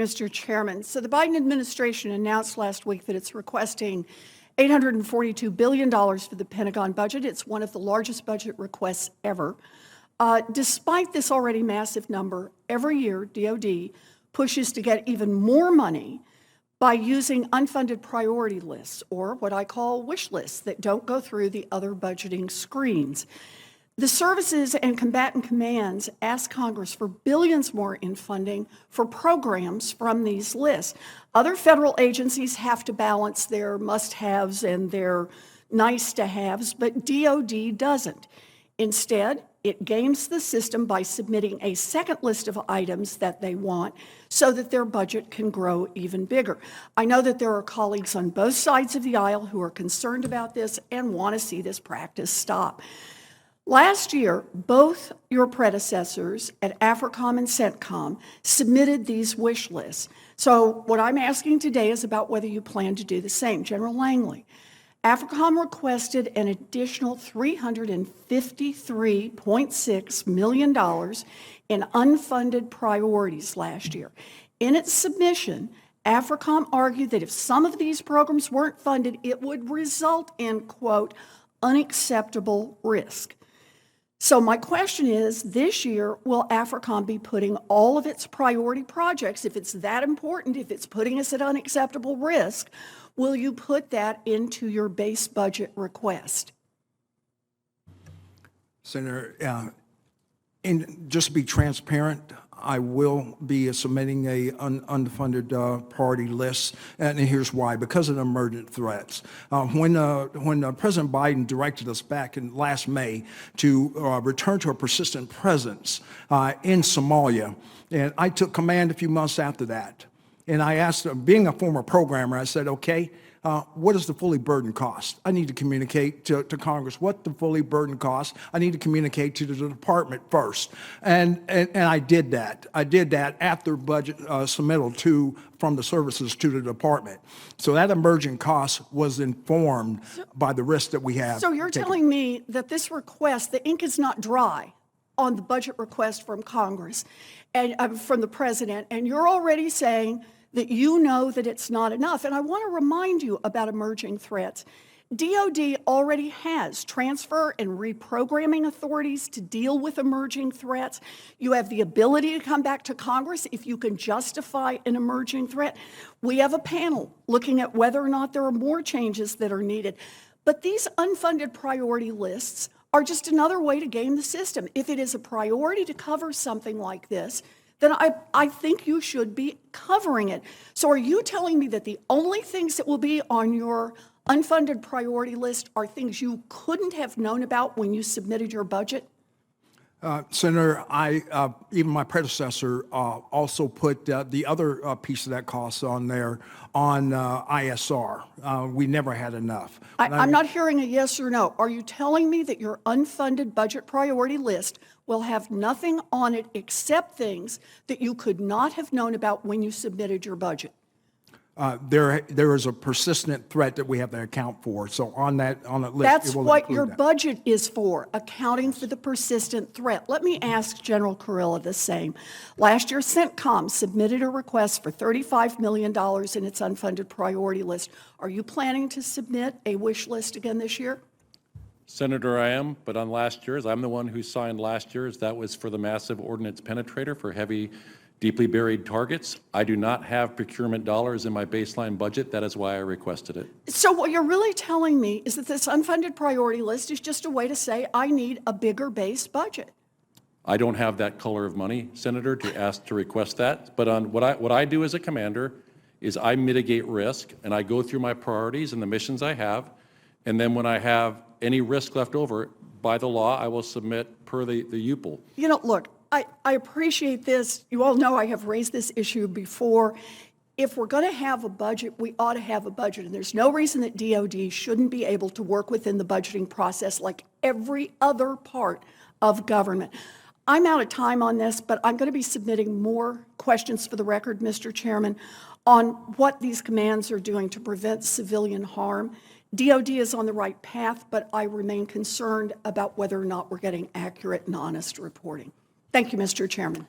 Mr. Chairman. So the Biden administration announced last week that it's requesting $842 billion for the Pentagon budget. It's one of the largest budget requests ever. Despite this already massive number, every year DOD pushes to get even more money by using unfunded priority lists, or what I call wish lists, that don't go through the other budgeting screens. The services and combatant commands ask Congress for billions more in funding for programs from these lists. Other federal agencies have to balance their must-haves and their nice-to-haves, but DOD doesn't. Instead, it games the system by submitting a second list of items that they want so that their budget can grow even bigger. I know that there are colleagues on both sides of the aisle who are concerned about this and want to see this practice stop. Last year, both your predecessors at AFRICOM and CENTCOM submitted these wish lists. So what I'm asking today is about whether you plan to do the same. General Langley, AFRICOM requested an additional $353.6 million in unfunded priorities last year. In its submission, AFRICOM argued that if some of these programs weren't funded, it would result in, quote, unacceptable risk. So my question is, this year, will AFRICOM be putting all of its priority projects, if it's that important, if it's putting us at unacceptable risk, will you put that into your base budget request? Senator, and just to be transparent, I will be submitting a unfunded priority list, and here's why: because of the emergent threats. When President Biden directed us back in last May to return to a persistent presence in Somalia, and I took command a few months after that, and I asked, being a former programmer, I said, okay, what is the fully burdened cost? I need to communicate to Congress what the fully burdened cost. I need to communicate to the department first. And I did that. I did that after budget submittal from the services to the department. So that emergent cost was informed by the risk that we have. So you're telling me that this request, the ink is not dry on the budget request from Congress and from the president, and you're already saying that you know that it's not enough. And I want to remind you about emerging threats. DOD already has transfer and reprogramming authorities to deal with emerging threats. You have the ability to come back to Congress if you can justify an emerging threat. We have a panel looking at whether or not there are more changes that are needed. But these unfunded priority lists are just another way to game the system. If it is a priority to cover something like this, then I think you should be covering it. So are you telling me that the only things that will be on your unfunded priority list are things you couldn't have known about when you submitted your budget? Senator, even my predecessor also put the other piece of that cost on there on ISR. We never had enough. I'm not hearing a yes or no. Are you telling me that your unfunded budget priority list will have nothing on it except things that you could not have known about when you submitted your budget? There is a persistent threat that we have to account for. So on that list, that's what your budget is for, accounting for the persistent threat. Let me ask General Kurilla the same. Last year, CENTCOM submitted a request for $35 million in its unfunded priority list. Are you planning to submit a wish list again this year? Senator, I am, but on last year's, I'm the one who signed last year's. That was for the massive ordnance penetrator for heavy, deeply buried targets. I do not have procurement dollars in my baseline budget. That is why I requested it. So what you're really telling me is that this unfunded priority list is just a way to say, I need a bigger base budget. I don't have that color of money, Senator, to ask to request that. But on what I do as a commander is I mitigate risk, and I go through my priorities and the missions I have. And then when I have any risk left over, by the law, I will submit per the UPL. You know, look, I appreciate this. You all know I have raised this issue before. If we're going to have a budget, we ought to have a budget. And there's no reason that DOD shouldn't be able to work within the budgeting process like every other part of government. I'm out of time on this, but I'm going to be submitting more questions for the record, Mr. Chairman, on what these commands are doing to prevent civilian harm. DOD is on the right path, but I remain concerned about whether or not we're getting accurate and honest reporting. Thank you, Mr. Chairman.